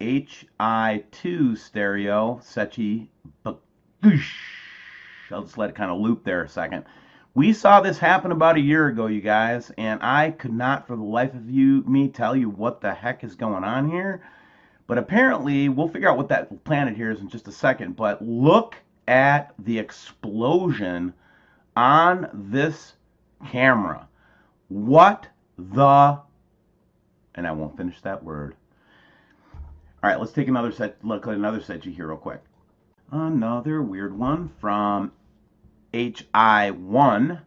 HI2 stereo, Sechi Bagush. I'll just let it kind of loop there a second. We saw this happen about a year ago, you guys, and I could not for the life of me tell you what the heck is going on here. But apparently, we'll figure out what that planet here is in just a second. But look at the explosion on this camera. What the... And I won't finish that word. All right, let's take another look at another Sechi here real quick. Another weird one from HI1.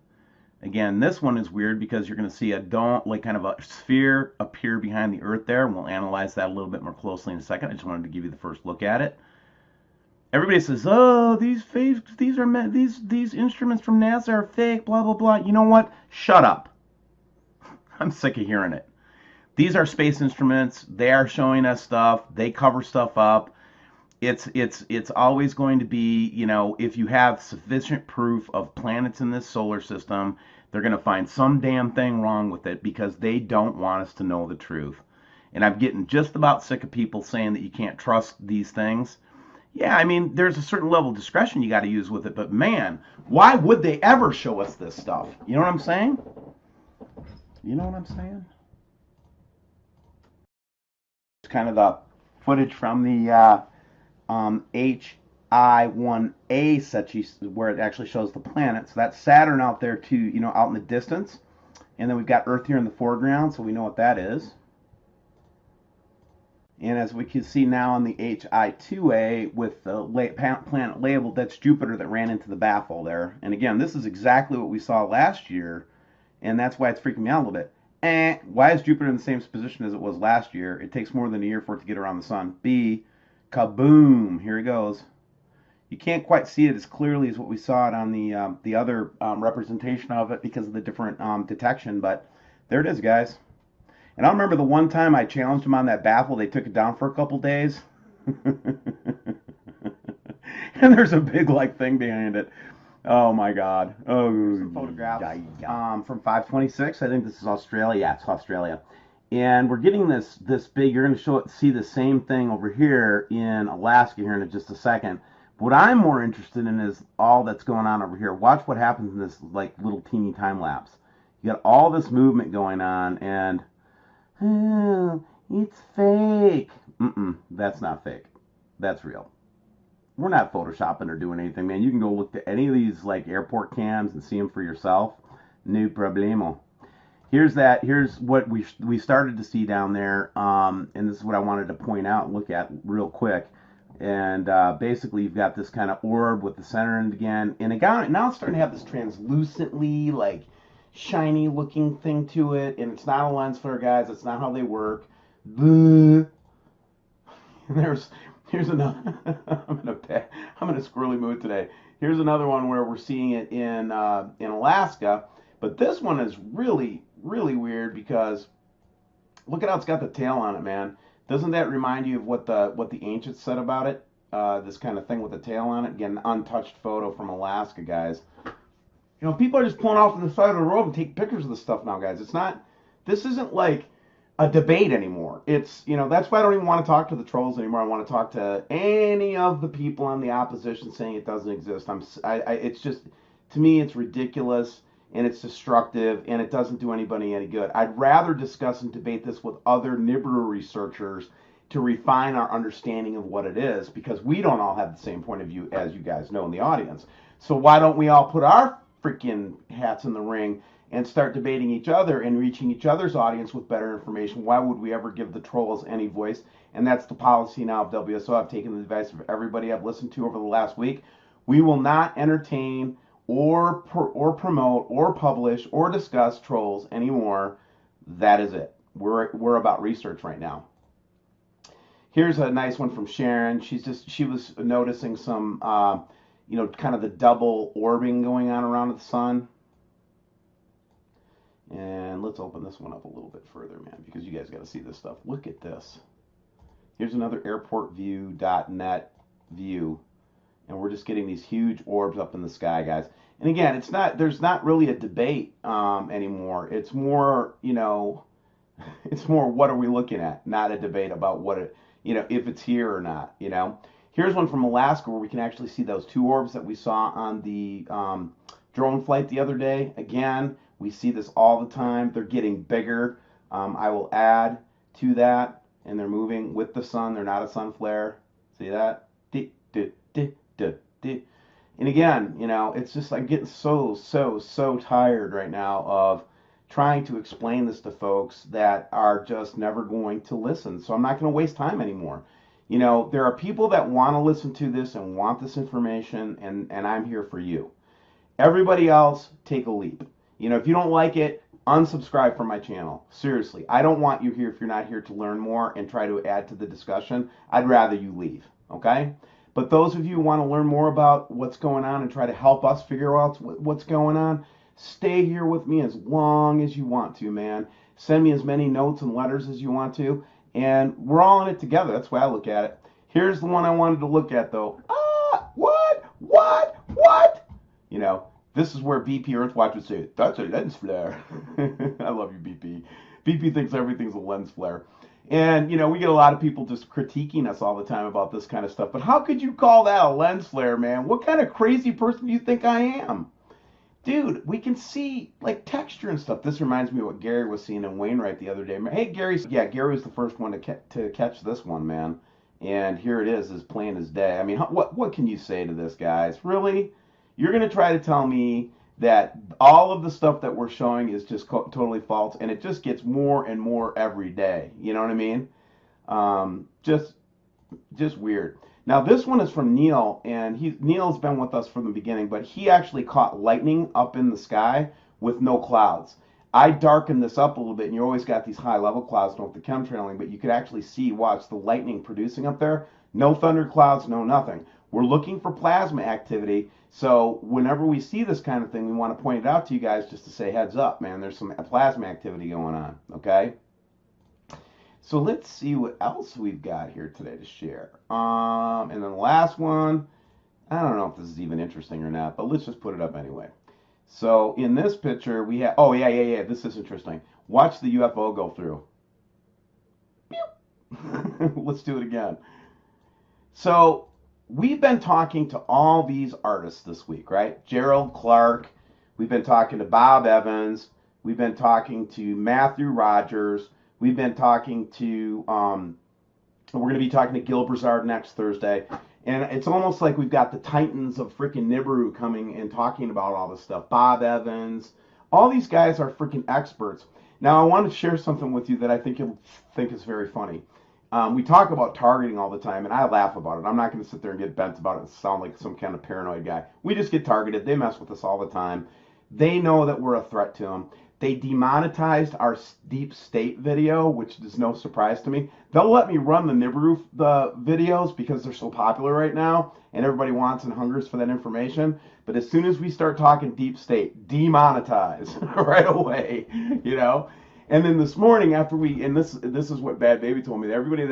Again, this one is weird because you're going to see a dome, like kind of a sphere appear behind the Earth there, and we'll analyze that a little bit more closely in a second. I just wanted to give you the first look at it. Everybody says, "Oh, these instruments from NASA are fake." Blah blah blah. You know what? Shut up. I'm sick of hearing it. These are space instruments. They are showing us stuff. They cover stuff up. It's always going to be, you know, if you have sufficient proof of planets in this solar system, they're going to find some damn thing wrong with it because they don't want us to know the truth. And I'm getting just about sick of people saying that you can't trust these things. Yeah, I mean, there's a certain level of discretion you got to use with it, but man, why would they ever show us this stuff? You know what I'm saying? You know what I'm saying? It's kind of the footage from the HI1A Sechi, where it actually shows the planet. So that's Saturn out there too, you know, out in the distance. And then we've got Earth here in the foreground, so we know what that is. And as we can see now on the HI2A with the planet labeled, that's Jupiter that ran into the baffle there. And again, this is exactly what we saw last year, and that's why it's freaking me out a little bit. Why is Jupiter in the same position as it was last year? It takes more than a year for it to get around the sun. B, kaboom, here it goes. You can't quite see it as clearly as what we saw it on the other representation of it because of the different detection, but there it is, guys. And I remember the one time I challenged them on that baffle, they took it down for a couple days. And there's a big like thing behind it. Oh my God. Oh, some photographs from 526. I think this is Australia. Yeah, it's Australia. And we're getting this big. You're going to see the same thing over here in Alaska here in just a second. What I'm more interested in is all that's going on over here. Watch what happens in this like little teeny time lapse. You got all this movement going on, and it's fake. That's not fake. That's real. We're not photoshopping or doing anything, man. You can go look at any of these like airport cams and see them for yourself. No problemo. Here's what we started to see down there, and this is what I wanted to point out and look at real quick. And basically, you've got this kind of orb with the center end again, and now it's starting to have this translucently like shiny looking thing to it, and it's not a lens flare, guys. That's not how they work. Here's another. I'm in a squirrely mood today. Here's another one where we're seeing it in Alaska, but this one is really weird because look at how it's got the tail on it, man. Doesn't that remind you of what the ancients said about it? This kind of thing with the tail on it. Again, an untouched photo from Alaska, guys. You know, people are just pulling off to the side of the road and take pictures of this stuff now, guys. This isn't like a debate anymore. It's, you know, that's why I don't even want to talk to the trolls anymore. I want to talk to any of the people on the opposition saying it doesn't exist. It's just, to me, it's ridiculous and it's destructive and it doesn't do anybody any good. I'd rather discuss and debate this with other Nibiru researchers to refine our understanding of what it is, because we don't all have the same point of view as you guys know in the audience. So why don't we all put our freaking hats in the ring and start debating each other and reaching each other's audience with better information? Why would we ever give the trolls any voice? And that's the policy now of WSO. I've taken the advice of everybody I've listened to over the last week. We will not entertain or promote or publish or discuss trolls anymore. That is it. We're about research right now. Here's a nice one from Sharon. She was noticing some you know, kind of the double orbing going on around the sun. And let's open this one up a little bit further, man, because you guys got to see this stuff. Look at this. Here's another airportview.net view, and we're just getting these huge orbs up in the sky, guys. And again, there's not really a debate anymore. It's more, you know, it's more what are we looking at, not a debate about what it, if it's here or not, Here's one from Alaska where we can actually see those two orbs that we saw on the drone flight the other day. Again, we see this all the time. They're getting bigger. I will add to that, and they're moving with the sun. They're not a sun flare. See that? And again, it's just I'm getting so tired right now of trying to explain this to folks that are just never going to listen. So I'm not going to waste time anymore. There are people that want to listen to this and want this information, and I'm here for you. Everybody else, take a leap. If you don't like it, unsubscribe from my channel. Seriously, I don't want you here if you're not here to learn more and try to add to the discussion. I'd rather you leave, okay? But those of you who want to learn more about what's going on and try to help us figure out what's going on, stay here with me as long as you want to, man. Send me as many notes and letters as you want to. And we're all in it together. That's the way I look at it. Here's the one I wanted to look at, though. What? This is where BP Earthwatch would say, that's a lens flare. I love you, BP. BP thinks everything's a lens flare. And, we get a lot of people just critiquing us all the time about this kind of stuff. But how could you call that a lens flare, man? What kind of crazy person do you think I am? Dude, we can see texture and stuff. This reminds me of what Gary was seeing in Wainwright the other day. Hey, Gary was the first one to catch this one, man. And here it is, as plain as day. I mean, what can you say to this, guys? Really? You're going to try to tell me that all of the stuff that we're showing is just totally false, and it just gets more and more every day. You know what I mean? Just weird. Now, this one is from Neil, and Neil's been with us from the beginning, but he actually caught lightning up in the sky with no clouds. I darkened this up a little bit, and you always got these high-level clouds with the chemtrailing, but you could actually watch the lightning producing up there. No thunder clouds, no nothing. We're looking for plasma activity, so whenever we see this kind of thing, we want to point it out to you guys just to say, heads up, man, there's some plasma activity going on, okay? So let's see what else we've got here today to share. And then the last one, I don't know if this is even interesting or not, but let's just put it up anyway. So in this picture, we have, this is interesting. Watch the UFO go through. Let's do it again. So we've been talking to all these artists this week, right? Gerald Clark, we've been talking to Bob Evans, we've been talking to Matthew Rogers, we've been talking to, we're going to be talking to Gil Brizard next Thursday. And it's almost like we've got the titans of freaking Nibiru coming and talking about all this stuff. Bob Evans, all these guys are freaking experts. Now, I want to share something with you that I think you'll think is very funny. We talk about targeting all the time, and I laugh about it. I'm not going to sit there and get bent about it and sound like some kind of paranoid guy. We just get targeted. They mess with us all the time. They know that we're a threat to them. They demonetized our deep state video, which is no surprise to me. They'll let me run the Nibiru videos because they're so popular right now, and everybody wants and hungers for that information. But as soon as we start talking deep state, demonetize right away, And then this morning, after this is what Bad Baby told me. Anybody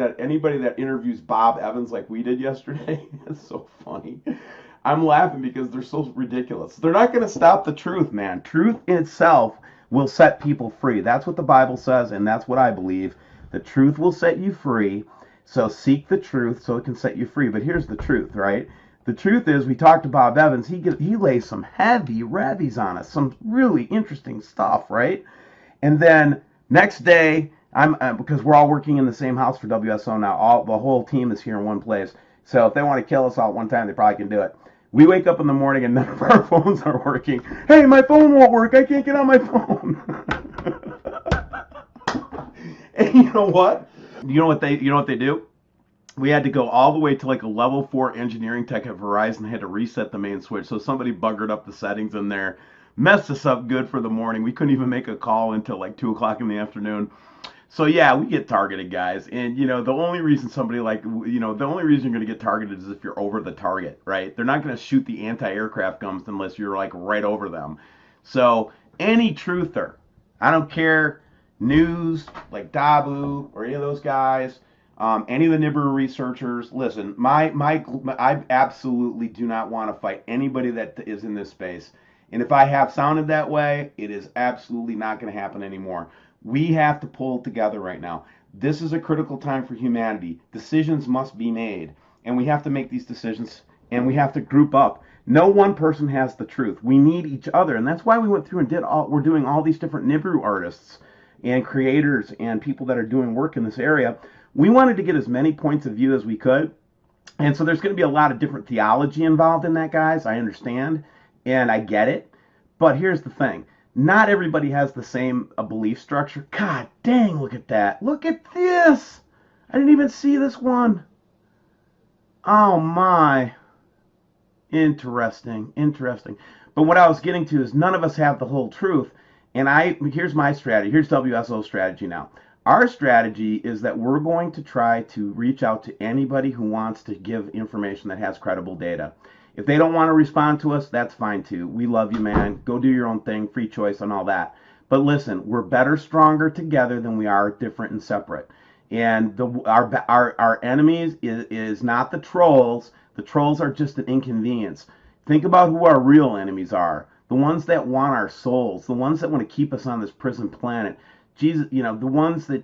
that interviews Bob Evans like we did yesterday, it's so funny. I'm laughing because they're so ridiculous. They're not going to stop the truth, man. Truth in itself will set people free. That's what the Bible says, and that's what I believe. The truth will set you free, so seek the truth so it can set you free. But here's the truth, right? The truth is, we talked to Bob Evans. He lays some heavy revies on us, some really interesting stuff, right? And then next day, because we're all working in the same house for WSO now. The whole team is here in one place. So if they want to kill us all at one time, they probably can do it. We wake up in the morning and none of our phones are working. Hey, my phone won't work. I can't get on my phone. And you know what? You know what they do? We had to go all the way to like a level 4 engineering tech at Verizon. They had to reset the main switch. So somebody buggered up the settings in there, messed us up good for the morning. We couldn't even make a call until like 2 o'clock in the afternoon. So yeah, we get targeted, guys. And the only reason the only reason you're going to get targeted is if you're over the target, right? They're not going to shoot the anti-aircraft guns unless you're like right over them. So any truther, I don't care, news like Dabu or any of those guys, any of the Nibiru researchers, listen, I absolutely do not want to fight anybody that is in this space. And if I have sounded that way, it is absolutely not going to happen anymore. We have to pull together right now. This is a critical time for humanity. Decisions must be made, and we have to make these decisions, and we have to group up. No one person has the truth. We need each other, and that's why we went through and we're doing all these different Nibiru artists and creators and people that are doing work in this area. We wanted to get as many points of view as we could, and so there's going to be a lot of different theology involved in that, guys. I understand, and I get it, but here's the thing. Not everybody has the same belief structure. God dang, look at that. Look at this. I didn't even see this one. Oh my. Interesting. But what I was getting to is none of us have the whole truth. And here's my strategy. Here's WSO's strategy now. Our strategy is that we're going to try to reach out to anybody who wants to give information that has credible data. If they don't want to respond to us, that's fine too. We love you, man. Go do your own thing, free choice and all that. But listen, we're better, stronger together than we are different and separate. And our enemies is not the trolls. The trolls are just an inconvenience. Think about who our real enemies are. The ones that want our souls. The ones that want to keep us on this prison planet. Jesus, the ones that,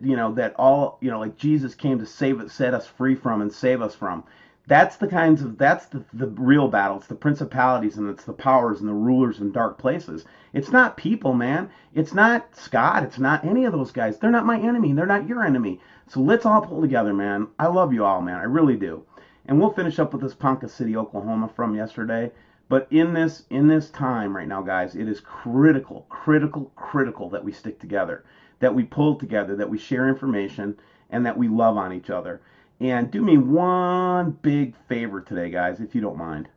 like Jesus came to set us free from and save us from. That's the real battle. It's the principalities and it's the powers and the rulers in dark places. It's not people, man. It's not Scott. It's not any of those guys. They're not my enemy. They're not your enemy. So let's all pull together, man. I love you all, man. I really do. And we'll finish up with this Ponca City, Oklahoma from yesterday. But in this time right now, guys, it is critical that we stick together, that we pull together, that we share information, and that we love on each other. And do me one big favor today, guys, if you don't mind.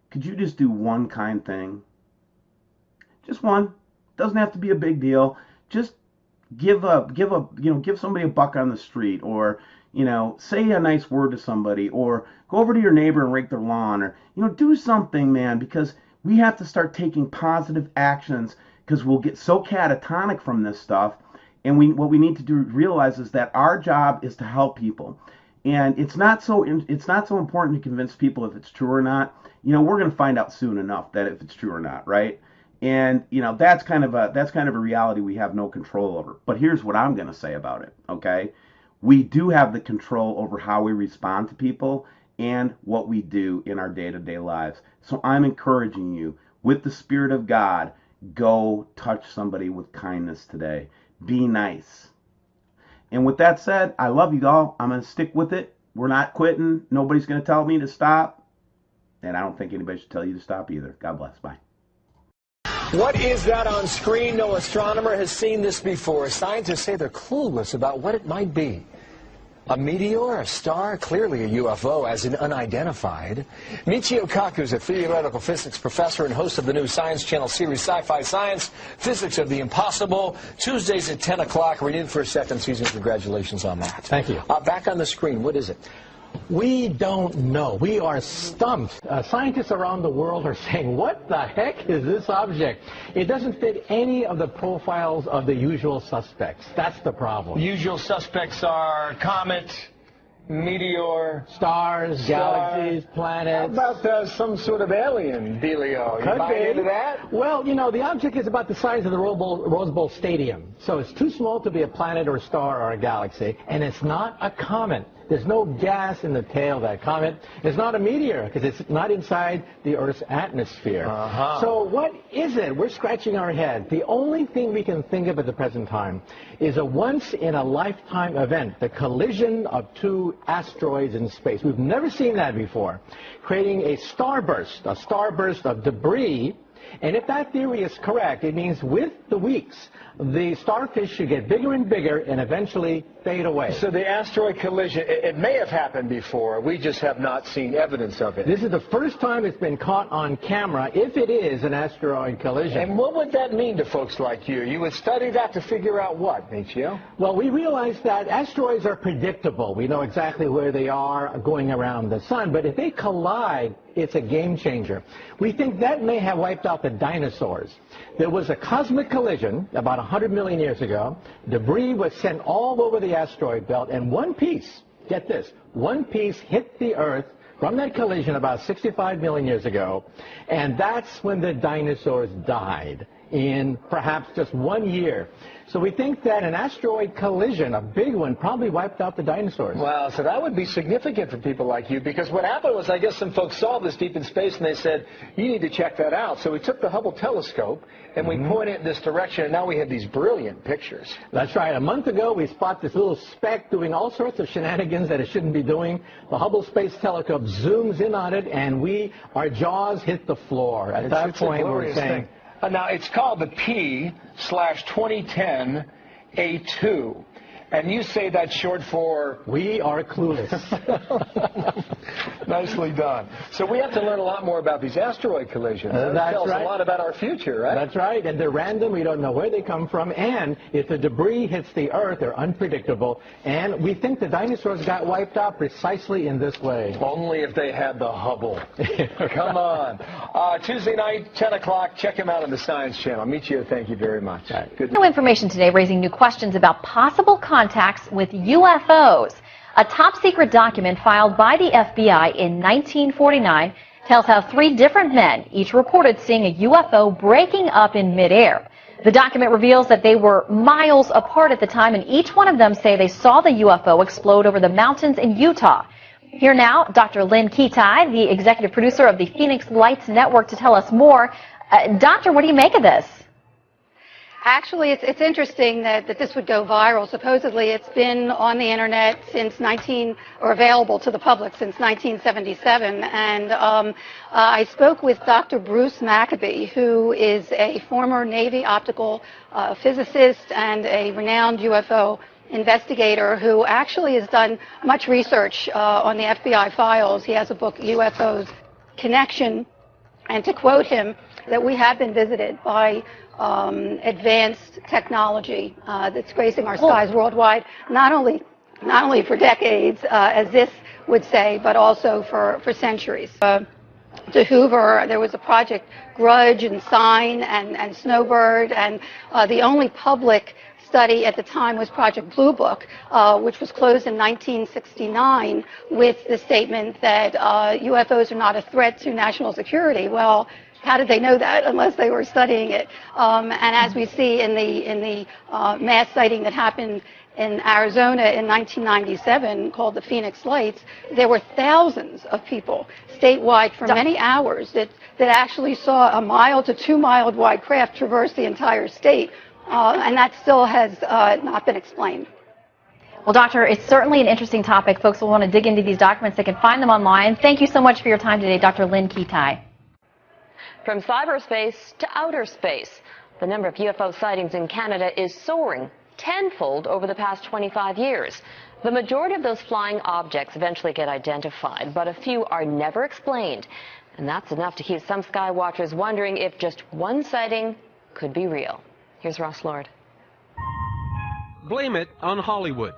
Could you just do one kind thing? Just one. Doesn't have to be a big deal. Just give somebody a buck on the street, or say a nice word to somebody, or go over to your neighbor and rake their lawn, or do something, man, because we have to start taking positive actions, because we'll get so catatonic from this stuff. And what we need to realize is that our job is to help people. And it's not so important to convince people if it's true or not. We're going to find out soon enough that if it's true or not, right? And that's kind of a reality we have no control over. But here's what I'm going to say about it, okay? We do have the control over how we respond to people and what we do in our day-to-day lives. So I'm encouraging you, with the Spirit of God, go touch somebody with kindness today. Be nice. And with that said, I love you all. I'm going to stick with it. We're not quitting. Nobody's going to tell me to stop. And I don't think anybody should tell you to stop either. God bless. Bye. What is that on screen? No astronomer has seen this before. Scientists say they're clueless about what it might be. A meteor, a star, clearly a UFO, as in unidentified. Michio Kaku is a theoretical physics professor and host of the new Science Channel series Sci-Fi Science, Physics of the Impossible, Tuesdays at 10 o'clock. Renewed for a second season. Congratulations on that. Thank you. Back on the screen, what is it? We don't know. We are stumped. Scientists around the world are saying, what the heck is this object? It doesn't fit any of the profiles of the usual suspects. That's the problem. Usual suspects are comet, meteor, Stars, galaxies, planets. How about some sort of alien dealio? You buy into that? Well, the object is about the size of the Rose Bowl Stadium. So it's too small to be a planet or a star or a galaxy. And it's not a comet. There's no gas in the tail of that comet. It's not a meteor because it's not inside the Earth's atmosphere. So what is it? We're scratching our head. The only thing we can think of at the present time is a once-in-a-lifetime event, the collision of two asteroids in space. We've never seen that before, creating a starburst of debris. And if that theory is correct, it means with the weeks, the starfish should get bigger and bigger and eventually fade away. So the asteroid collision, it may have happened before. We just have not seen evidence of it. This is the first time it's been caught on camera, if it is an asteroid collision. And what would that mean to folks like you? You would study that to figure out what, Michio? Well, we realize that asteroids are predictable. We know exactly where they are going around the sun. But if they collide, it's a game changer. We think that may have wiped out the dinosaurs. There was a cosmic collision about 100 million years ago. Debris was sent all over the asteroid belt, and one piece, get this, one piece hit the Earth from that collision about 65 million years ago, and that's when the dinosaurs died. in perhaps just 1 year. So we think that an asteroid collision, a big one, probably wiped out the dinosaurs. Wow, so that would be significant for people like you, because what happened was, I guess some folks saw this deep in space and they said, you need to check that out. So we took the Hubble telescope and we pointed it in this direction, and now we have these brilliant pictures. That's right. A month ago, we spot this little speck doing all sorts of shenanigans that it shouldn't be doing. The Hubble Space Telescope zooms in on it, and our jaws hit the floor. At that point, we're saying... Now, it's called the P/2010 A2. And you say that's short for... We are clueless. Nicely done. So we have to learn a lot more about these asteroid collisions. That tells a lot about our future, right? That's right. And they're random. We don't know where they come from. And if the debris hits the Earth, they're unpredictable. And we think the dinosaurs got wiped out precisely in this way. Only if they had the Hubble. Come on. Tuesday night, 10 o'clock. Check him out on the Science Channel. Meet you. Thank you very much. Good. New information today raising new questions about possible contacts with UFOs. A top-secret document filed by the FBI in 1949 tells how 3 different men each reported seeing a UFO breaking up in midair. The document reveals that they were miles apart at the time, and each one of them say they saw the UFO explode over the mountains in Utah. Here now, Dr. Lynn Kitai, the executive producer of the Phoenix Lights Network, to tell us more. Doctor, what do you make of this? Actually, it's interesting that this would go viral. Supposedly, it's been on the internet since available to the public since 1977. And I spoke with Dr. Bruce Maccabee, who is a former Navy optical physicist and a renowned UFO investigator who actually has done much research on the FBI files. He has a book, UFOs Connection. And to quote him, that we have been visited by advanced technology that's gracing our skies worldwide, not only for decades, as this would say, but also for centuries. To Hoover, there was a Project Grudge and Sign and Snowbird, and the only public study at the time was Project Blue Book, which was closed in 1969 with the statement that UFOs are not a threat to national security. Well, how did they know that unless they were studying it? And as we see in the mass sighting that happened in Arizona in 1997 called the Phoenix Lights, there were thousands of people statewide for many hours that actually saw a mile to 2 mile wide craft traverse the entire state. And that still has not been explained. Well, Doctor, it's certainly an interesting topic. Folks will want to dig into these documents. They can find them online. Thank you so much for your time today, Dr. Lynn Kitai. From cyberspace to outer space, the number of UFO sightings in Canada is soaring tenfold over the past 25 years. The majority of those flying objects eventually get identified, but a few are never explained. And that's enough to keep some sky watchers wondering if just one sighting could be real. Here's Ross Lord. Blame it on Hollywood.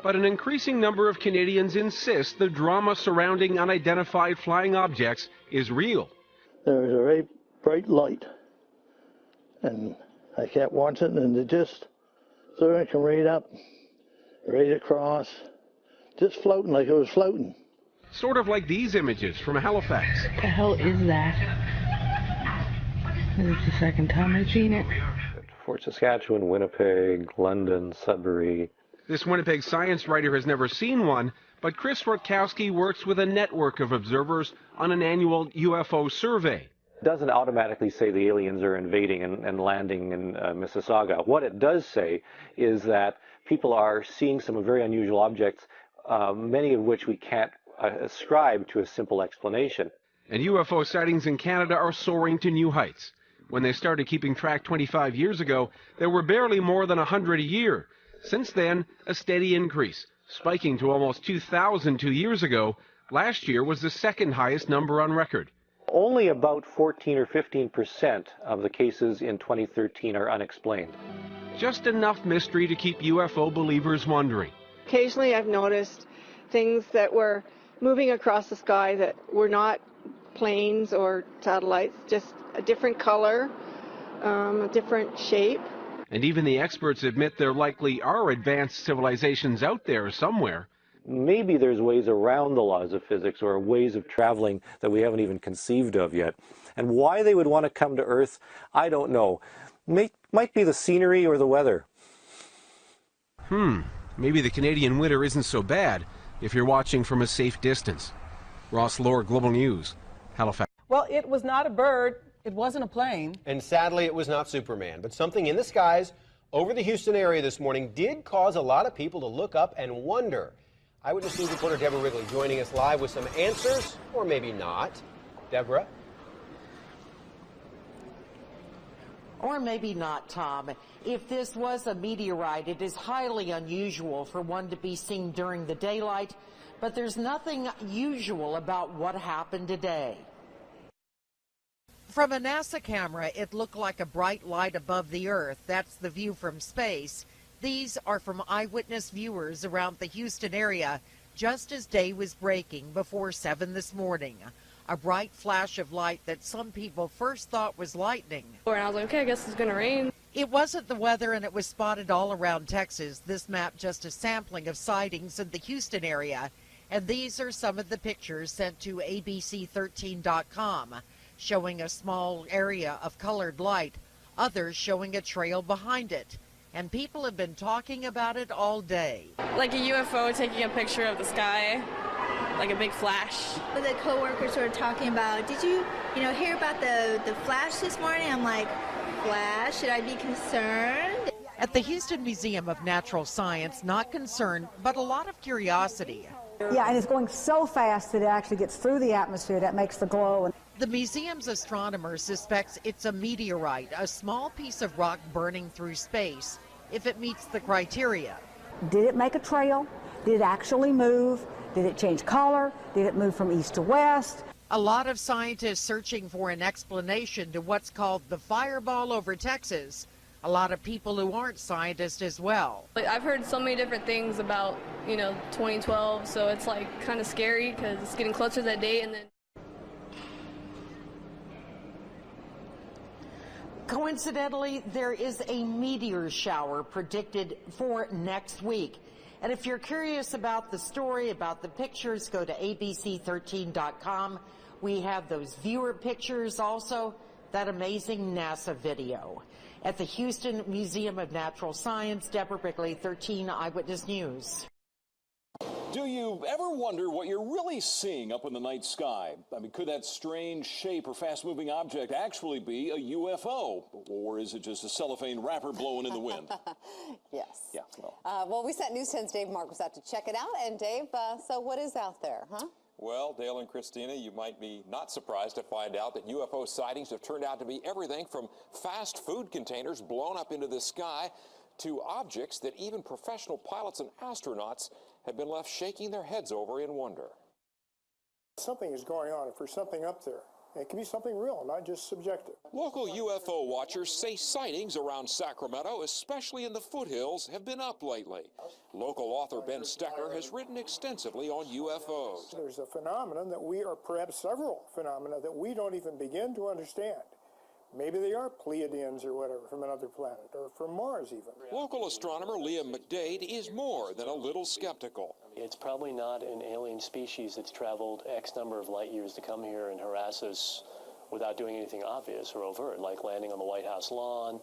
But an increasing number of Canadians insist the drama surrounding unidentified flying objects is real. There was a very bright light, and I kept watching, and it just sort of came right up, right across, just floating like it was floating. Sort of like these images from Halifax. What the hell is that? This is the second time I've seen it. Fort Saskatchewan, Winnipeg, London, Sudbury. This Winnipeg science writer has never seen one, but Chris Rutkowski works with a network of observers on an annual UFO survey. It doesn't automatically say the aliens are invading and landing in Mississauga. What it does say is that people are seeing some very unusual objects, many of which we can't ascribe to a simple explanation. And UFO sightings in Canada are soaring to new heights. When they started keeping track 25 years ago, there were barely more than 100 a year. Since then, a steady increase, spiking to almost 2,000 2 years ago. Last year was the second highest number on record. Only about 14 or 15% of the cases in 2013 are unexplained. Just enough mystery to keep UFO believers wondering. Occasionally I've noticed things that were moving across the sky that were not planes or satellites, just a different color, a different shape. And even the experts admit there likely are advanced civilizations out there somewhere. maybe there's ways around the laws of physics or ways of traveling that we haven't even conceived of yet. And why they would want to come to Earth, I don't know. Might be the scenery or the weather. Maybe the Canadian winter isn't so bad if you're watching from a safe distance. Ross Lohr, Global News, Halifax. Well, it was not a bird. It wasn't a plane. And sadly, it was not Superman. But something in the skies over the Houston area this morning did cause a lot of people to look up and wonder. Eyewitness News reporter Deborah Wrigley joining us live with some answers, or maybe not. Deborah? Or maybe not, Tom. If this was a meteorite, it is highly unusual for one to be seen during the daylight, but there's nothing usual about what happened today. From a NASA camera, it looked like a bright light above the Earth. That's the view from space. These are from eyewitness viewers around the Houston area just as day was breaking before 7 this morning. A bright flash of light that some people first thought was lightning. And I was like, okay, I guess it's going to rain. It wasn't the weather, and it was spotted all around Texas. This map just a sampling of sightings in the Houston area. And these are some of the pictures sent to ABC13.com, showing a small area of colored light, others showing a trail behind it. And people have been talking about it all day. Like a UFO taking a picture of the sky, like a big flash. The coworkers were talking about, did you hear about the flash this morning? I'm like, flash? Should I be concerned? At the Houston Museum of Natural Science, not concern, but a lot of curiosity. Yeah, and it's going so fast that it actually gets through the atmosphere. That makes the glow. The museum's astronomer suspects it's a meteorite, a small piece of rock burning through space, if it meets the criteria. Did it make a trail? Did it actually move? Did it change color? Did it move from east to west? A lot of scientists searching for an explanation to what's called the fireball over Texas. A lot of people who aren't scientists as well. I've heard so many different things about, 2012, so it's like kind of scary because it's getting closer to that date. And then coincidentally, there is a meteor shower predicted for next week. And if you're curious about the story, about the pictures, go to ABC13.com. We have those viewer pictures, also that amazing NASA video. At the Houston Museum of Natural Science, Deborah Wrigley, 13 Eyewitness News. Do you ever wonder what you're really seeing up in the night sky? I mean, could that strange shape or fast-moving object actually be a UFO? Or is it just a cellophane wrapper blowing in the wind? Yes. Yeah, well, we sent News 10's Dave Marcus out to check it out. And Dave, so what is out there, huh? Well, Dale and Christina, you might be not surprised to find out that UFO sightings have turned out to be everything from fast food containers blown up into the sky to objects that even professional pilots and astronauts have been left shaking their heads over in wonder. Something is going on. If there's something up there, it can be something real, not just subjective. Local UFO watchers say sightings around Sacramento, especially in the foothills, have been up lately. Local author Ben Stecker has written extensively on UFOs. There's a phenomenon that perhaps several phenomena that we don't even begin to understand. Maybe they are Pleiadians or whatever from another planet, or from Mars even. Local astronomer Liam McDade is more than a little skeptical. It's probably not an alien species that's traveled X number of light years to come here and harass us without doing anything obvious or overt, like landing on the White House lawn,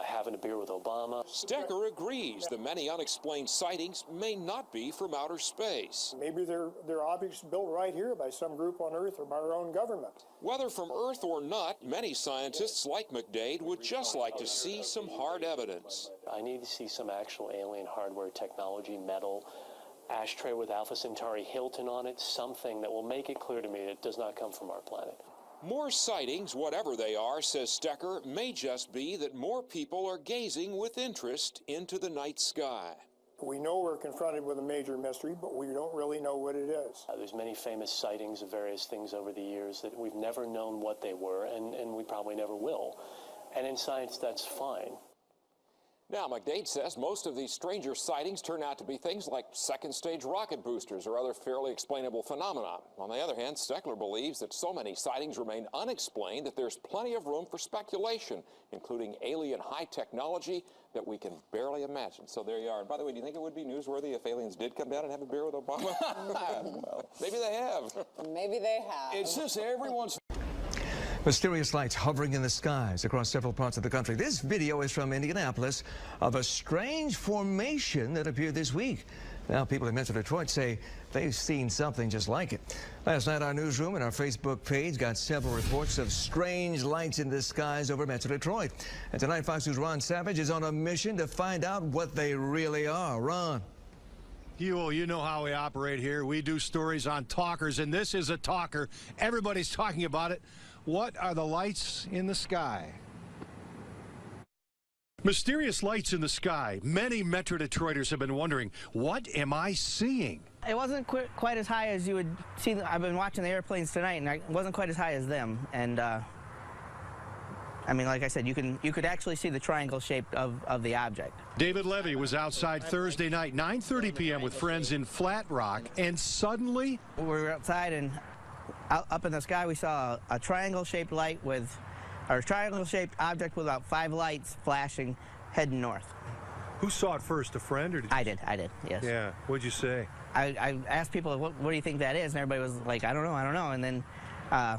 having a beer with Obama. Stecker agrees the many unexplained sightings may not be from outer space. Maybe they're objects built right here by some group on Earth or by our own government. Whether from Earth or not, many scientists like McDade would just like to see some hard evidence. I need to see some actual alien hardware, technology, metal, ashtray with Alpha Centauri Hilton on it, something that will make it clear to me that it does not come from our planet. More sightings, whatever they are, says Stecker, may just be that more people are gazing with interest into the night sky. We know we're confronted with a major mystery, but we don't really know what it is. There's many famous sightings of various things over the years that we've never known what they were, and we probably never will. And in science, that's fine. Now, McDade says most of these stranger sightings turn out to be things like second-stage rocket boosters or other fairly explainable phenomena. On the other hand, Steckler believes that so many sightings remain unexplained that there's plenty of room for speculation, including alien high technology that we can barely imagine. So there you are. And by the way, do you think it would be newsworthy if aliens did come down and have a beer with Obama? Well, maybe they have. Maybe they have. It's just everyone's... Mysterious lights hovering in the skies across several parts of the country. This video is from Indianapolis of a strange formation that appeared this week. Now, people in Metro Detroit say they've seen something just like it. Last night, our newsroom and our Facebook page got several reports of strange lights in the skies over Metro Detroit. And tonight, Fox News' Ron Savage is on a mission to find out what they really are. Ron. You know how we operate here. We do stories on talkers, and this is a talker. Everybody's talking about it. What are the lights in the sky? Mysterious lights in the sky. Many Metro Detroiters have been wondering, what am I seeing? It wasn't quite as high as you would see. I've been watching the airplanes tonight, and it wasn't quite as high as them. And I mean, like I said, you could actually see the triangle shape of the object. David Levy was outside Thursday night, 9:30 p.m. with friends in Flat Rock, and suddenly we were outside, and up in the sky we saw a triangle-shaped light with. Or a triangle-shaped object with about 5 lights flashing, heading north. Who saw it first, a friend, or did you? I did, yes. Yeah, what'd you say? I asked people, what do you think that is? And everybody was like, I don't know. And then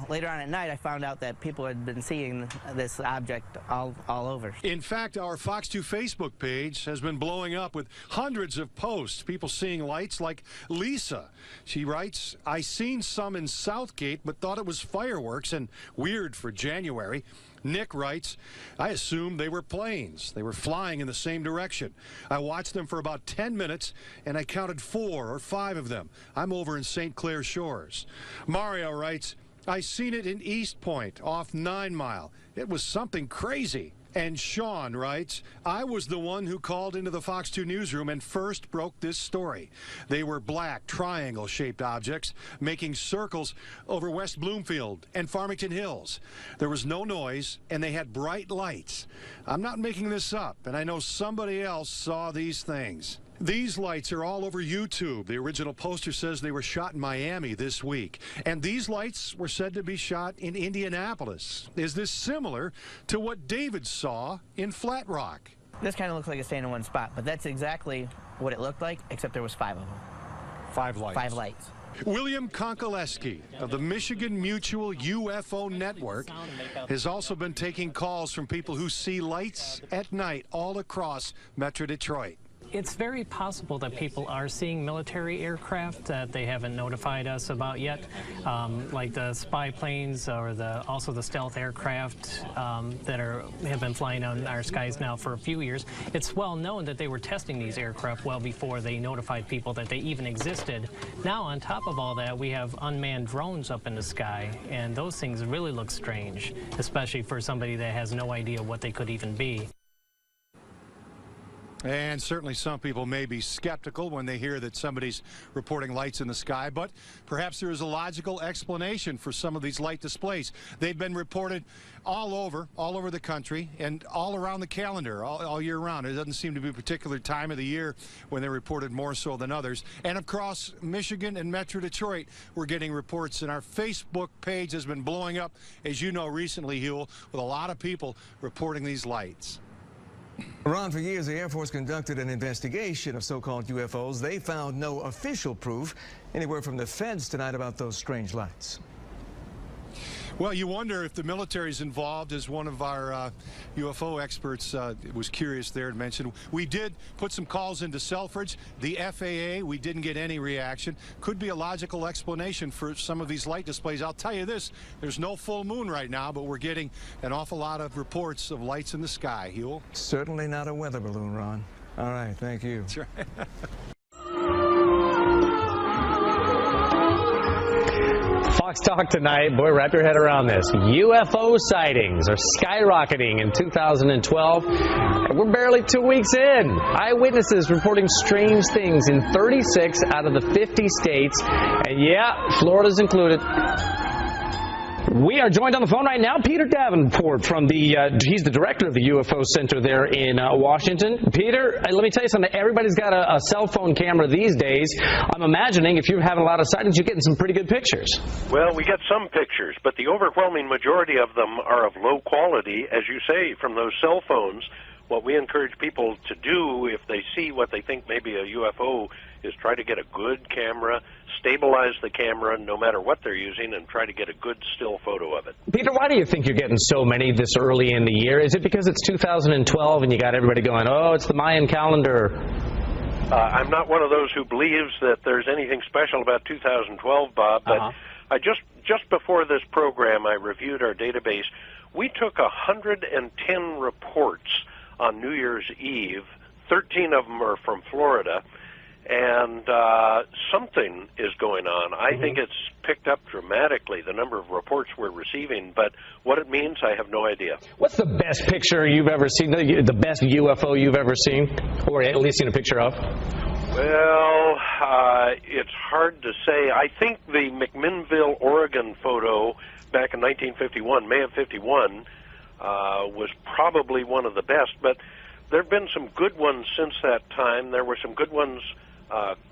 later on at night, I found out that people had been seeing this object all over. In fact, our Fox 2 Facebook page has been blowing up with hundreds of posts, people seeing lights like Lisa. She writes, I seen some in Southgate, but thought it was fireworks and weird for January. Nick writes, I assumed they were planes. They were flying in the same direction. I watched them for about 10 minutes, and I counted 4 or 5 of them. I'm over in St. Clair Shores. Mario writes, I seen it in East Point, off 9 Mile. It was something crazy. And Sean writes, I was the one who called into the Fox 2 newsroom and first broke this story. They were black, triangle-shaped objects making circles over West Bloomfield and Farmington Hills. There was no noise, and they had bright lights. I'm not making this up, and I know somebody else saw these things. These lights are all over YouTube. The original poster says they were shot in Miami this week. And these lights were said to be shot in Indianapolis. Is this similar to what David saw in Flat Rock? This kind of looks like a staying in one spot, but that's exactly what it looked like, except there was 5 of them. 5 lights. 5 lights. William Konkoleski of the Michigan Mutual UFO Network has also been taking calls from people who see lights at night all across Metro Detroit. It's very possible that people are seeing military aircraft that they haven't notified us about yet, like the spy planes or also the stealth aircraft that have been flying on our skies now for a few years. It's well known that they were testing these aircraft well before they notified people that they even existed. Now, on top of all that, we have unmanned drones up in the sky, and those things really look strange, especially for somebody that has no idea what they could even be. And certainly some people may be skeptical when they hear that somebody's reporting lights in the sky, but perhaps there is a logical explanation for some of these light displays. They've been reported all over the country and all around the calendar, all year round. It doesn't seem to be a particular time of the year when they're reported more so than others. And across Michigan and Metro Detroit, we're getting reports, and our Facebook page has been blowing up, as you know, recently, Huel, with a lot of people reporting these lights. Ron, for years, the Air Force conducted an investigation of so-called UFOs. They found no official proof. Any word from the feds tonight about those strange lights? Well, you wonder if the military's involved, as one of our UFO experts was curious there to mention. We did put some calls into Selfridge, the FAA. We didn't get any reaction. Could be a logical explanation for some of these light displays. I'll tell you this, there's no full moon right now, but we're getting an awful lot of reports of lights in the sky. Huel? Certainly not a weather balloon, Ron. All right, thank you. That's right. Fox Talk tonight. Boy, wrap your head around this. UFO sightings are skyrocketing in 2012. We're barely 2 weeks in. Eyewitnesses reporting strange things in 36 out of the 50 states. And yeah, Florida's included. We are joined on the phone right now, Peter Davenport from he's the director of the UFO Center there in Washington. Peter, let me tell you something. Everybody's got a cell phone camera these days. I'm imagining if you're having a lot of sightings, you're getting some pretty good pictures. Well, we get some pictures, but the overwhelming majority of them are of low quality, as you say, from those cell phones. what we encourage people to do if they see what they think may be a UFO is try to get a good camera, stabilize the camera no matter what they're using, and try to get a good still photo of it. Peter, why do you think you're getting so many this early in the year? Is it because it's 2012 and you got everybody going, oh, it's the Mayan calendar? I'm not one of those who believes that there's anything special about 2012, Bob, but I just before this program, I reviewed our database. We took 110 reports on New Year's Eve. 13 of them are from Florida, and something is going on. I think it's picked up dramatically, the number of reports we're receiving, but what it means, I have no idea. What's the best picture you've ever seen, the best UFO you've ever seen, or at least seen a picture of? Well, it's hard to say. I think the McMinnville, Oregon photo back in 1951, May of 51, was probably one of the best, but there have been some good ones since that time. There were some good ones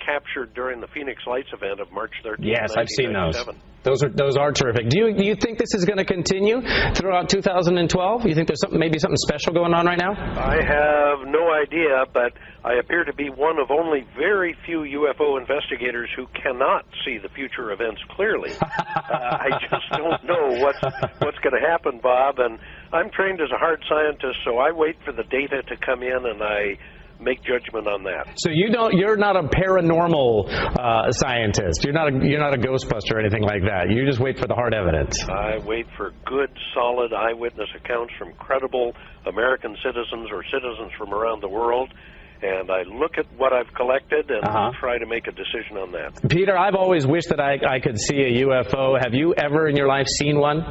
captured during the Phoenix Lights event of March 13th, Yes, I've seen those. 1997. Those are terrific. Do you think this is going to continue throughout 2012? You think there's maybe something special going on right now? I have no idea, but I appear to be one of only very few UFO investigators who cannot see the future events clearly. I just don't know what's going to happen, Bob, and I'm trained as a hard scientist, so I wait for the data to come in and I make judgment on that. So you're not a paranormal scientist. You're not a ghostbuster or anything like that. You just wait for the hard evidence. I wait for good, solid eyewitness accounts from credible American citizens or citizens from around the world, and I look at what I've collected and try to make a decision on that. Peter, I've always wished that I could see a UFO. Have you ever in your life seen one?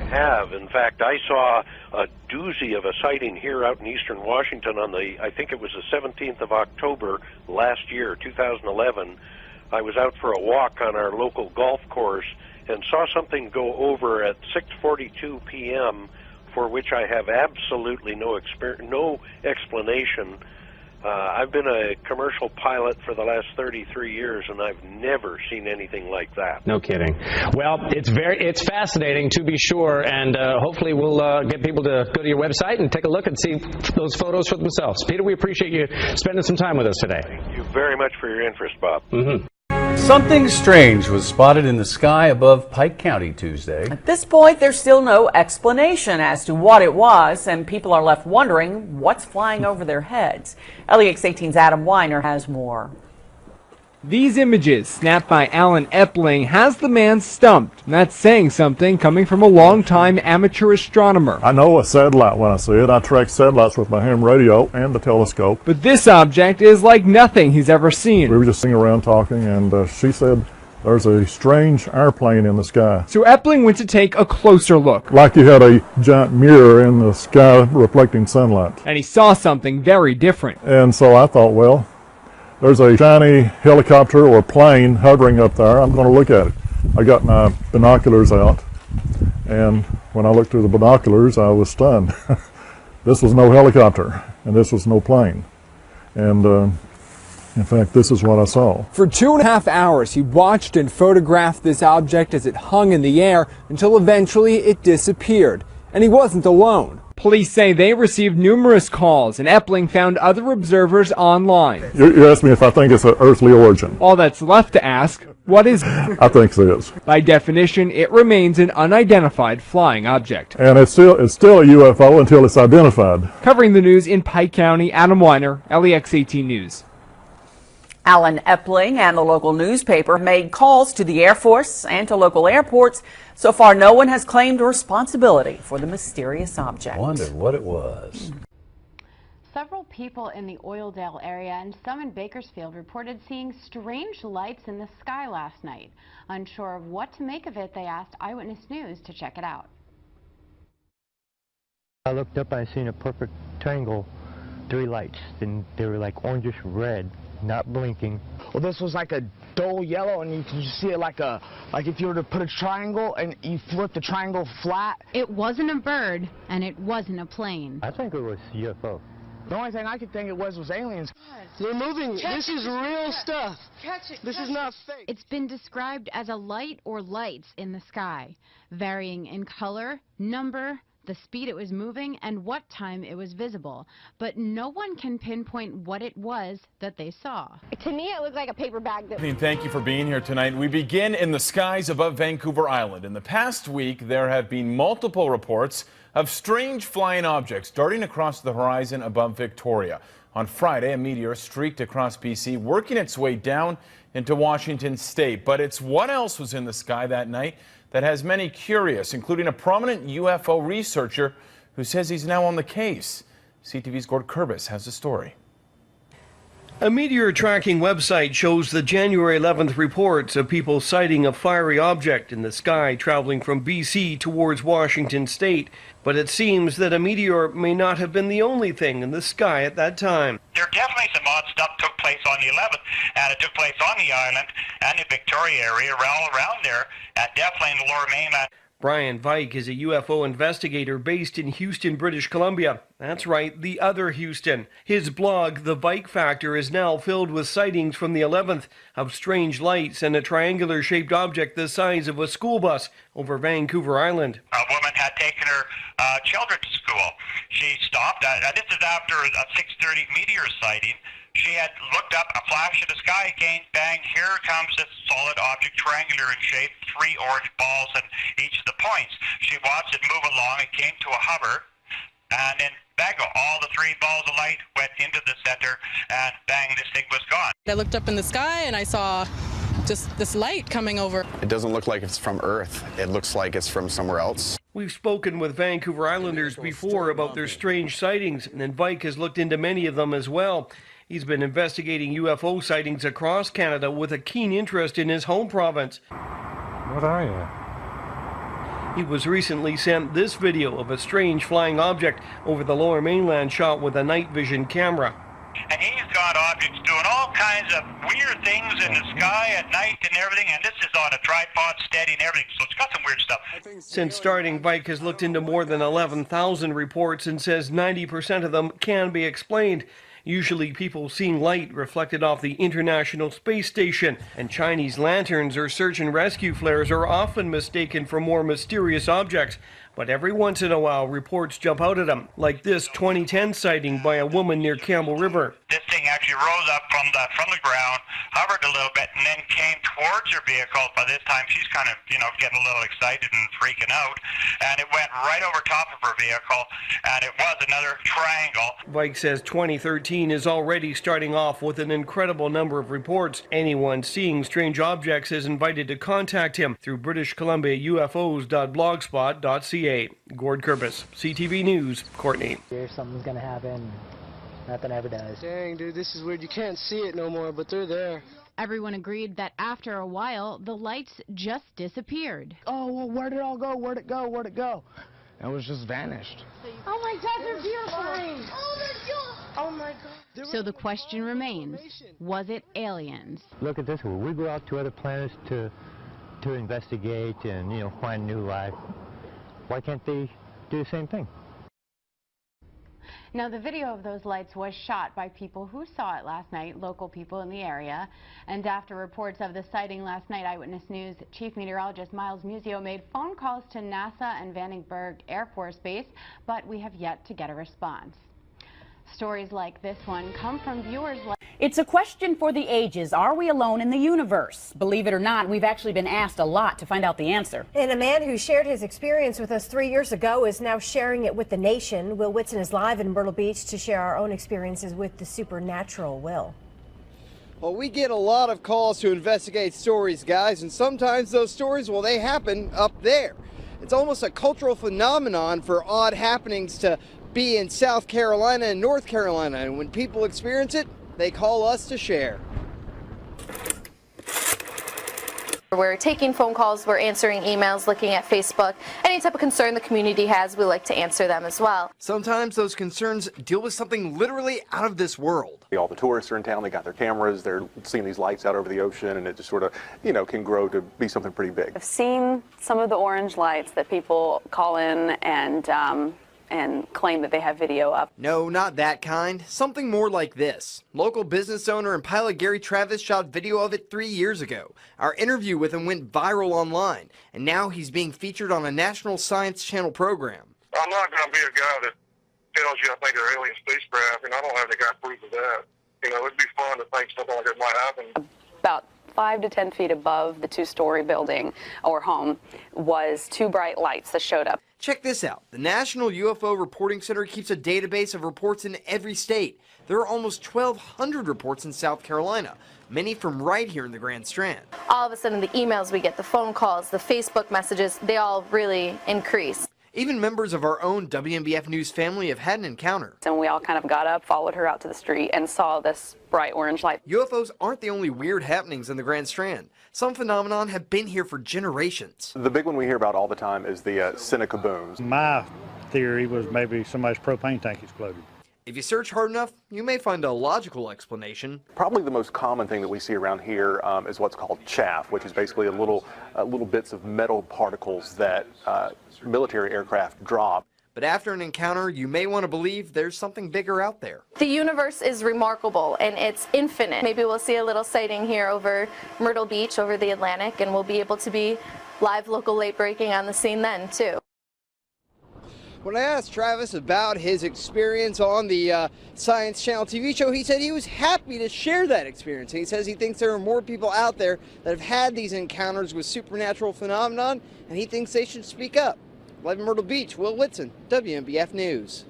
Have. In fact, I saw a doozy of a sighting here out in eastern Washington on I think it was the 17th of October last year, 2011. I was out for a walk on our local golf course and saw something go over at 6:42 p.m. for which I have absolutely no explanation. I've been a commercial pilot for the last 33 years, and I've never seen anything like that. No kidding. Well, it's fascinating to be sure, and hopefully we'll get people to go to your website and take a look and see those photos for themselves. Peter, we appreciate you spending some time with us today. Thank you very much for your interest, Bob. Something strange was spotted in the sky above Pike County Tuesday. At this point, there's still no explanation as to what it was, and people are left wondering what's flying over their heads. LEX 18's Adam Weiner has more. These images, snapped by Alan Epling, has the man stumped. And that's saying something coming from a long-time amateur astronomer. I know a satellite when I see it. I track satellites with my ham radio and the telescope. But this object is like nothing he's ever seen. We were just sitting around talking, and she said there's a strange airplane in the sky. So Epling went to take a closer look. Like you had a giant mirror in the sky reflecting sunlight. And he saw something very different. And so I thought, well, there's a shiny helicopter or plane hovering up there. I'm going to look at it. I got my binoculars out, and when I looked through the binoculars, I was stunned. This was no helicopter, and this was no plane. And in fact, this is what I saw. For 2.5 hours, he watched and photographed this object as it hung in the air until eventually it disappeared. And he wasn't alone. Police say they received numerous calls, and Epling found other observers online. You asked me if I think it's an earthly origin. All that's left to ask, what is it? I think it is. By definition, it remains an unidentified flying object. And it's still a UFO until it's identified. Covering the news in Pike County, Adam Weiner, LEX 18 News. Alan Epling and the local newspaper made calls to the Air Force and to local airports. So far, no one has claimed responsibility for the mysterious object. Wondered what it was. Several people in the Oildale area and some in Bakersfield reported seeing strange lights in the sky last night. Unsure of what to make of it, they asked Eyewitness News to check it out. I looked up and I seen a perfect triangle, 3 lights, and they were like orangish red, not blinking. Well, this was like a dull yellow, and you can see it like if you were to put a triangle and you flip the triangle flat. It wasn't a bird, and it wasn't a plane. I think it was UFO. The only thing I could think it was aliens. They're moving. This is real stuff. This is not fake. It's been described as a light or lights in the sky, varying in color, number, the speed it was moving, and what time it was visible. But no one can pinpoint what it was that they saw. To me, it looked like a paper bag. Thank you for being here tonight. We begin in the skies above Vancouver Island. In the past week, there have been multiple reports of strange flying objects darting across the horizon above Victoria. On Friday, a meteor streaked across BC, working its way down into Washington state. But it's what else was in the sky that night that has many curious, including a prominent UFO researcher who says he's now on the case. CTV's Gord Kurbis has the story. A meteor tracking website shows the January 11th reports of people sighting a fiery object in the sky traveling from BC towards Washington state. But it seems that a meteor may not have been the only thing in the sky at that time. There definitely some odd stuff took place on the 11th, and it took place on the island and the Victoria area, all around there, and definitely in the lower mainland. Brian Vike is a UFO investigator based in Houston, British Columbia. That's right, the other Houston. His blog, The Vike Factor, is now filled with sightings from the 11th of strange lights and a triangular-shaped object the size of a school bus over Vancouver Island. A woman had taken her children to school. She stopped. This is after a 6:30 meteor sighting. She had looked up, a flash in the sky, again, bang, here comes this solid object, triangular in shape, 3 orange balls in each of the points. She watched it move along, it came to a hover, and then bang, all the 3 balls of light went into the center, and bang, this thing was gone. I looked up in the sky and I saw just this light coming over. It doesn't look like it's from Earth. It looks like it's from somewhere else. We've spoken with Vancouver Islanders before about their strange sightings, and Vike has looked into many of them as well. He's been investigating UFO sightings across Canada with a keen interest in his home province. What are you? He was recently sent this video of a strange flying object over the lower mainland shot with a night vision camera. And he's got objects doing all kinds of weird things in the sky at night and everything, and this is on a tripod steady and everything, so it's got some weird stuff. Since starting, Vike has looked into more than 11,000 reports and says 90% of them can be explained. Usually people seeing light reflected off the International Space Station, and Chinese lanterns or search and rescue flares are often mistaken for more mysterious objects. But every once in a while, reports jump out at them, like this 2010 sighting by a woman near Campbell River. This thing actually rose up from the ground, hovered a little bit, and then came towards her vehicle. By this time, she's kind of, getting a little excited and freaking out. And it went right over top of her vehicle, and it was another triangle. Vike says 2013 is already starting off with an incredible number of reports. Anyone seeing strange objects is invited to contact him through British Columbia UFOs.blogspot.ca. Gord Kurbis, CTV News, Courtney. If something's gonna happen, nothing ever does. Dang, dude, this is weird. You can't see it no more, but they're there. Everyone agreed that after a while, the lights just disappeared. Oh, well, where'd it all go? Where'd it go? Where'd it go? It was just vanished. Oh my God, they're beautiful. Oh my God. So the question remains, was it aliens? Look at this one. We go out to other planets to investigate and, find new life. Why can't they do the same thing? Now, the video of those lights was shot by people who saw it last night, local people in the area. And after reports of the sighting last night, Eyewitness News Chief Meteorologist Miles Musio made phone calls to NASA and Vandenberg Air Force Base, but we have yet to get a response. Stories like this one come from viewers like... It's a question for the ages. Are we alone in the universe? Believe it or not, we've actually been asked a lot to find out the answer. And a man who shared his experience with us 3 years ago is now sharing it with the nation. Will Whitson is live in Myrtle Beach to share our own experiences with the supernatural. Will. Well, we get a lot of calls to investigate stories, guys, and sometimes those stories, well, they happen up there. It's almost a cultural phenomenon for odd happenings to be in South Carolina and North Carolina, and when people experience it, they call us to share. We're taking phone calls, we're answering emails, looking at Facebook. Any type of concern the community has, we like to answer them as well. Sometimes those concerns deal with something literally out of this world. All the tourists are in town, they got their cameras, they're seeing these lights out over the ocean, and it just sort of, can grow to be something pretty big. I've seen some of the orange lights that people call in and claim that they have video up. No, not that kind. Something more like this. Local business owner and pilot Gary Travis shot video of it 3 years ago. Our interview with him went viral online, and now he's being featured on a National Science Channel program. I'm not going to be a guy that tells you I think they're alien spacecraft, and I don't have any kind of proof of that. You know, it'd be fun to think something like that might happen. About 5 to 10 feet above the two-story building or home was 2 bright lights that showed up. Check this out. The National UFO Reporting Center keeps a database of reports in every state. There are almost 1,200 reports in South Carolina, many from right here in the Grand Strand. All of a sudden, the emails we get, the phone calls, the Facebook messages, they all really increase. Even members of our own WNBF News family have had an encounter. And we all kind of got up, followed her out to the street, and saw this bright orange light. UFOs aren't the only weird happenings in the Grand Strand. Some phenomenon have been here for generations. The big one we hear about all the time is the Seneca booms. My theory was maybe somebody's propane tank exploded. If you search hard enough, you may find a logical explanation. Probably the most common thing that we see around here is what's called chaff, which is basically little bits of metal particles that military aircraft drop. But after an encounter, you may want to believe there's something bigger out there. The universe is remarkable and it's infinite. Maybe we'll see a little sighting here over Myrtle Beach, over the Atlantic, and we'll be able to be live local late breaking on the scene then too. When I asked Travis about his experience on the Science Channel TV show, he said he was happy to share that experience. He says he thinks there are more people out there that have had these encounters with supernatural phenomenon, and he thinks they should speak up. Live in Myrtle Beach, Will Whitson, WNBF News.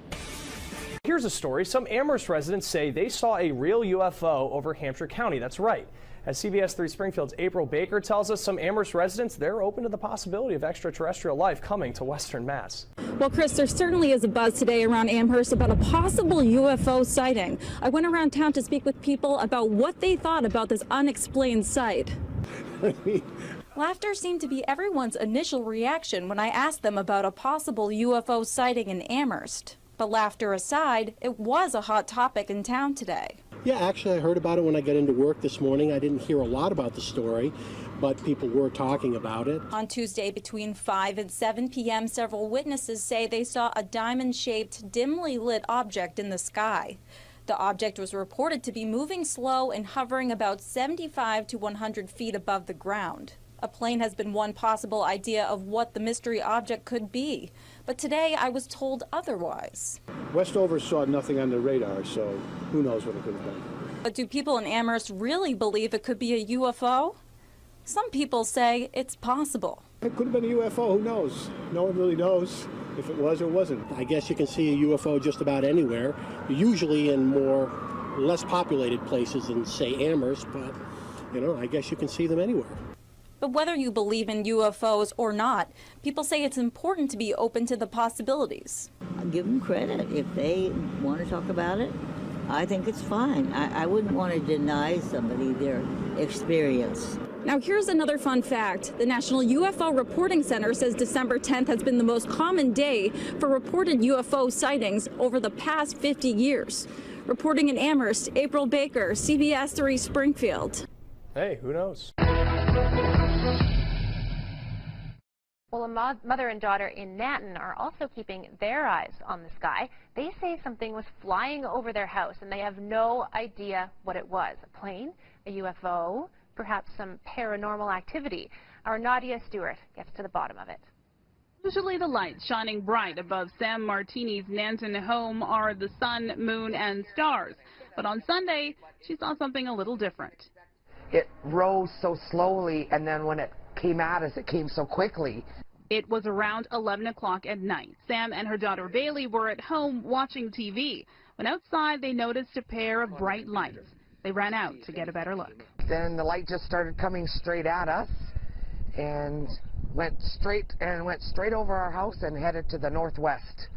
Here's a story. Some Amherst residents say they saw a real UFO over Hampshire County. That's right. As CBS 3 Springfield's April Baker tells us, some Amherst residents, they're open to the possibility of extraterrestrial life coming to Western Mass. Well, Chris, there certainly is a buzz today around Amherst about a possible UFO sighting. I went around town to speak with people about what they thought about this unexplained sight. Laughter seemed to be everyone's initial reaction when I asked them about a possible UFO sighting in Amherst. But laughter aside, it was a hot topic in town today. Yeah, actually I heard about it when I got into work this morning. I didn't hear a lot about the story, but people were talking about it. On Tuesday between 5 and 7 p.m., several witnesses say they saw a diamond-shaped, dimly lit object in the sky. The object was reported to be moving slow and hovering about 75 to 100 feet above the ground. A plane has been one possible idea of what the mystery object could be. But today I was told otherwise. Westover saw nothing on the radar, so who knows what it could have been. But do people in Amherst really believe it could be a UFO? Some people say it's possible. It could have been a UFO, who knows? No one really knows if it was or wasn't. I guess you can see a UFO just about anywhere, usually in less populated places than, say, Amherst, but, you know, I guess you can see them anywhere. But whether you believe in UFOs or not, people say it's important to be open to the possibilities. I'll give them credit. If they want to talk about it, I think it's fine. I wouldn't want to deny somebody their experience. Now here's another fun fact. The National UFO Reporting Center says December 10th has been the most common day for reported UFO sightings over the past 50 years. Reporting in Amherst, April Baker, CBS 3 Springfield. Hey, who knows? Well, a mother and daughter in Nanton are also keeping their eyes on the sky. They say something was flying over their house, and they have no idea what it was. A plane, a UFO, perhaps some paranormal activity. Our Nadia Stewart gets to the bottom of it. Usually the lights shining bright above Sam Martini's Nanton home are the sun, moon, and stars. But on Sunday, she saw something a little different. It rose so slowly, and then when it came at us, it came so quickly. It was around 11 o'clock at night. Sam and her daughter Bailey were at home watching TV. When outside, they noticed a pair of bright lights. They ran out to get a better look. Then the light just started coming straight at us and went straight over our house and headed to the northwest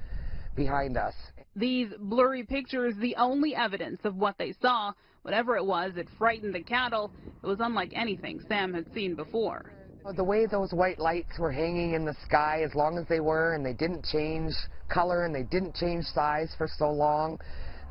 behind us. These blurry pictures, the only evidence of what they saw. Whatever it was, it frightened the cattle. It was unlike anything Sam had seen before. The way those white lights were hanging in the sky as long as they were, and they didn't change color and they didn't change size for so long,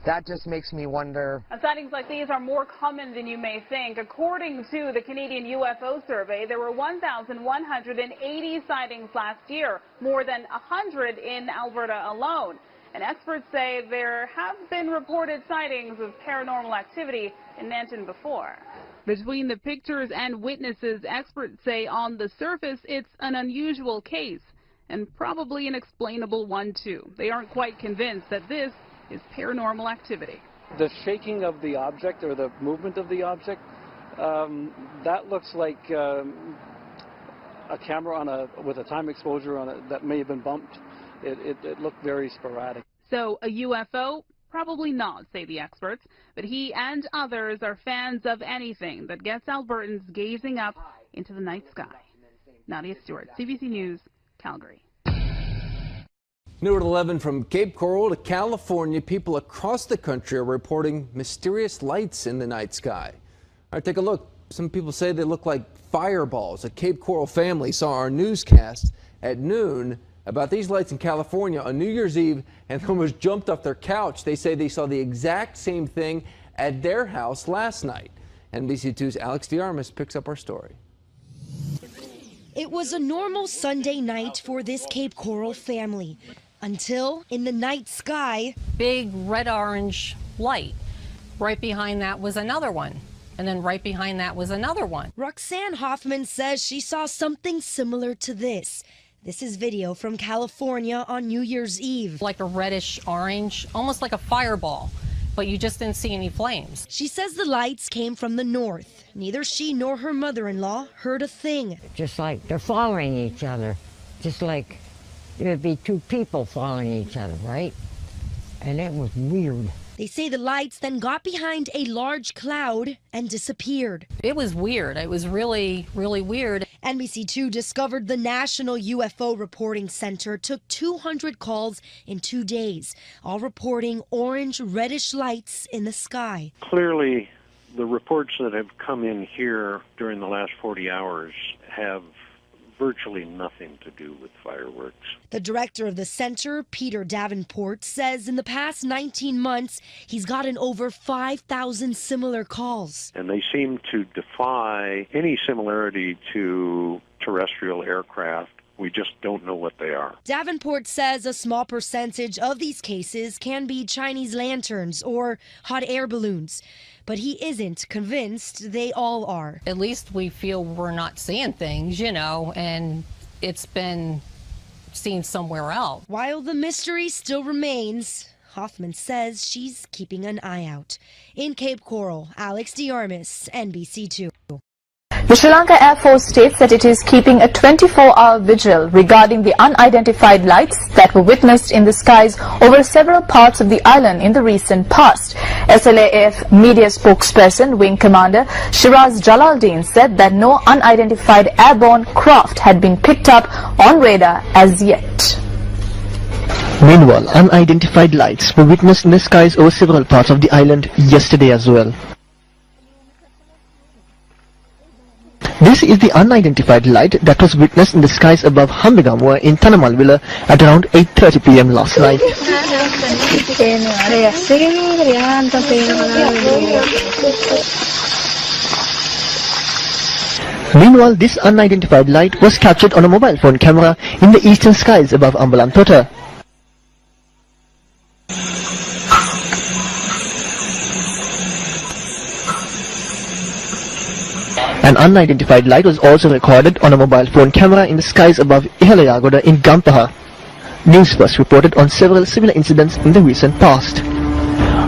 that just makes me wonder. Sightings like these are more common than you may think. According to the Canadian UFO survey, there were 1,180 sightings last year, more than 100 in Alberta alone. And experts say there have been reported sightings of paranormal activity in Nanton before. Between the pictures and witnesses, experts say on the surface it's an unusual case. and probably an explainable one, too. They aren't quite convinced that this is paranormal activity. The shaking of the object or the movement of the object, that looks like a camera with a time exposure on it that may have been bumped. It looked very sporadic. So a UFO? Probably not, say the experts, but he and others are fans of anything that gets Albertans gazing up into the night sky. Nadia Stewart, CBC News, Calgary. New at 11, from Cape Coral to California, people across the country are reporting mysterious lights in the night sky. All right, take a look. Some people say they look like fireballs. A Cape Coral family saw our newscast at noon about these lights in California on New Year's Eve and almost jumped off their couch. They say they saw the exact same thing at their house last night. NBC2's Alex DeArmas picks up our story. It was a normal Sunday night for this Cape Coral family until in the night sky, big red-orange light. Right behind that was another one. And then right behind that was another one. Roxanne Hoffman says she saw something similar to this. This is video from California on New Year's Eve. Like a reddish orange, almost like a fireball, but you just didn't see any flames. She says the lights came from the north. Neither she nor her mother-in-law heard a thing. Just like they're following each other, just like it would be two people following each other, right? And it was weird. They say the lights then got behind a large cloud and disappeared. It was weird. It was really, really weird. NBC2 discovered the National UFO Reporting Center took 200 calls in 2 days, all reporting orange, reddish lights in the sky. Clearly, the reports that have come in here during the last 40 hours have virtually nothing to do with fireworks. The director of the center, Peter Davenport, says in the past 19 months, he's gotten over 5,000 similar calls. And they seem to defy any similarity to terrestrial aircraft. We just don't know what they are. Davenport says a small percentage of these cases can be Chinese lanterns or hot air balloons. But he isn't convinced they all are. At least we feel we're not seeing things, you know, and it's been seen somewhere else. While the mystery still remains, Hoffman says she's keeping an eye out. In Cape Coral, Alex DeArmas, NBC2. The Sri Lanka Air Force states that it is keeping a 24-hour vigil regarding the unidentified lights that were witnessed in the skies over several parts of the island in the recent past. SLAF media spokesperson, Wing Commander Shiraz Jalaluddin, said that no unidentified airborne craft had been picked up on radar as yet. Meanwhile, unidentified lights were witnessed in the skies over several parts of the island yesterday as well. This is the unidentified light that was witnessed in the skies above Hambegamua in Tanamalvilla at around 8:30 p.m. last night. Meanwhile, this unidentified light was captured on a mobile phone camera in the eastern skies above Ambalantota. An unidentified light was also recorded on a mobile phone camera in the skies above Ihalayagoda in Gampaha. News First reported on several similar incidents in the recent past.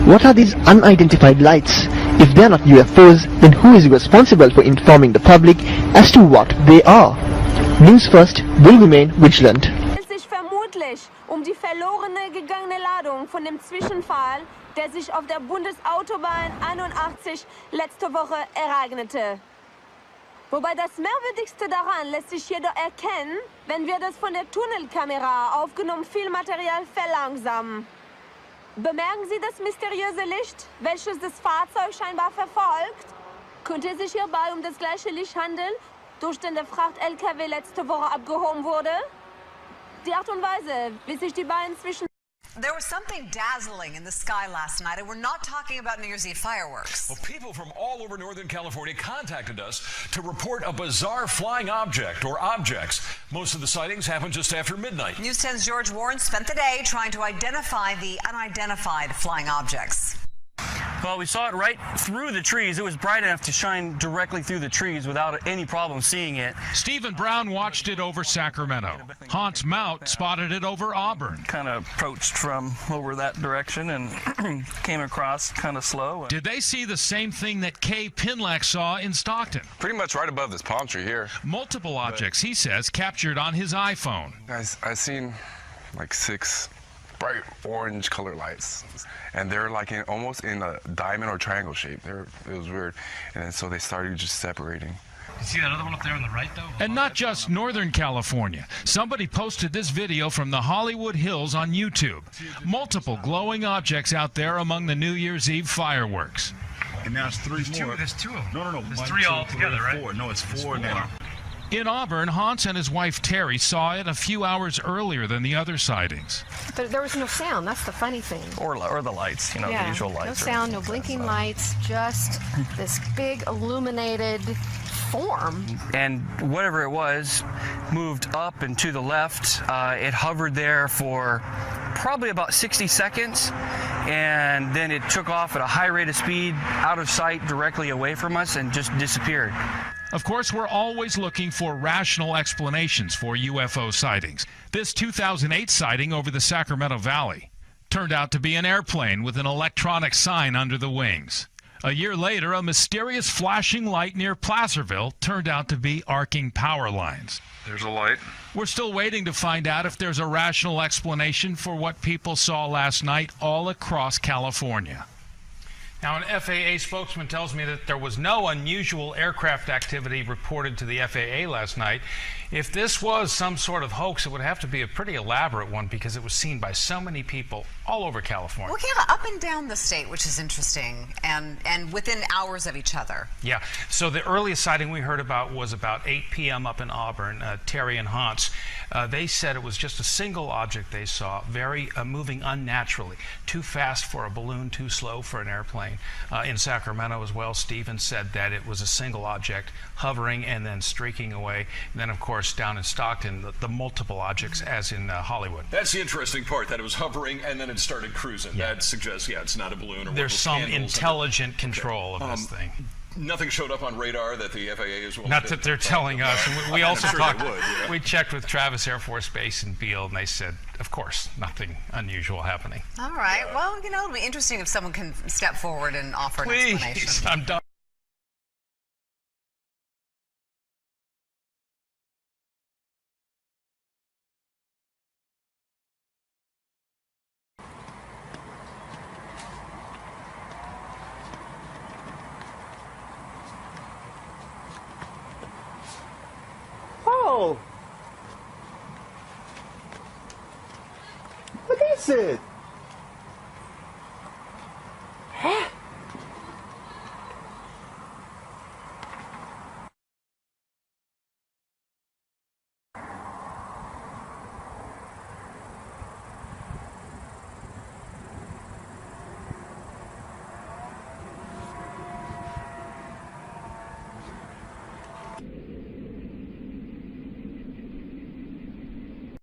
What are these unidentified lights? If they are not UFOs, then who is responsible for informing the public as to what they are? News First will remain vigilant. Es sich vermutlich die verlorene gegangene Ladung von dem Zwischenfall, der sich auf der Bundesautobahn 81 letzte Woche ereignete. Wobei das Merkwürdigste daran lässt sich jedoch erkennen, wenn wir das von der Tunnelkamera aufgenommene Filmmaterial verlangsamen. Bemerken Sie das mysteriöse Licht, welches das Fahrzeug scheinbar verfolgt? Könnte es sich hierbei das gleiche Licht handeln, durch den der Fracht-LKW letzte Woche abgehoben wurde? Die Art und Weise, wie sich die beiden zwischen... There was something dazzling in the sky last night, and we're not talking about New Year's Eve fireworks. Well, people from all over Northern California contacted us to report a bizarre flying object or objects. Most of the sightings happened just after midnight. News 10's George Warren spent the day trying to identify the unidentified flying objects. Well, we saw it right through the trees. It was bright enough to shine directly through the trees without any problem seeing it. Stephen Brown watched it over Sacramento. Hans Mount spotted it over Auburn. Kind of approached from over that direction and came across kind of slow. Did they see the same thing that Kay Pinlack saw in Stockton? Pretty much right above this palm tree here. Multiple objects, he says, captured on his iPhone. I seen like 6 bright orange color lights, and they're like almost in a diamond or triangle shape. It was weird, and then so they started just separating. You see that other one up there on the right, though? And not just Northern California. Somebody posted this video from the Hollywood Hills on YouTube. Multiple glowing objects out there among the New Year's Eve fireworks. And now it's 3 more. There's 2 of them. No. There's 1, 3 2, altogether, 3, right? 4. No, it's 4 now. In Auburn, Hans and his wife Terry saw it a few hours earlier than the other sightings. But there was no sound. That's the funny thing. Or the lights, the usual lights. No sound, no blinking lights, just this big illuminated form. And whatever it was moved up and to the left. It hovered there for probably about 60 seconds, and then it took off at a high rate of speed out of sight directly away from us and just disappeared. Of course, we're always looking for rational explanations for UFO sightings. This 2008 sighting over the Sacramento Valley turned out to be an airplane with an electronic sign under the wings. A year later, a mysterious flashing light near Placerville turned out to be arcing power lines. There's a light. We're still waiting to find out if there's a rational explanation for what people saw last night all across California. Now, an FAA spokesman tells me that there was no unusual aircraft activity reported to the FAA last night. If this was some sort of hoax, it would have to be a pretty elaborate one because it was seen by so many people all over California. Well, yeah, up and down the state, which is interesting, and within hours of each other. Yeah, so the earliest sighting we heard about was about 8 p.m. up in Auburn. Terry and Hans, they said it was just a single object they saw, very moving unnaturally, too fast for a balloon, too slow for an airplane. In Sacramento as well, Stephen said that it was a single object hovering and then streaking away. And then, of course, down in Stockton, the multiple objects as in Hollywood. That's the interesting part, that it was hovering and then it started cruising. Yeah. That suggests, it's not a balloon. Or there's some intelligent control of this thing. Nothing showed up on radar that the FAA is willing Not that they're telling us. We also talked. Would, We checked with Travis Air Force Base in Beale, and they said, of course, nothing unusual happening. All right. Well, it'll be interesting if someone can step forward and offer an explanation. I'm done. Oh! What is it?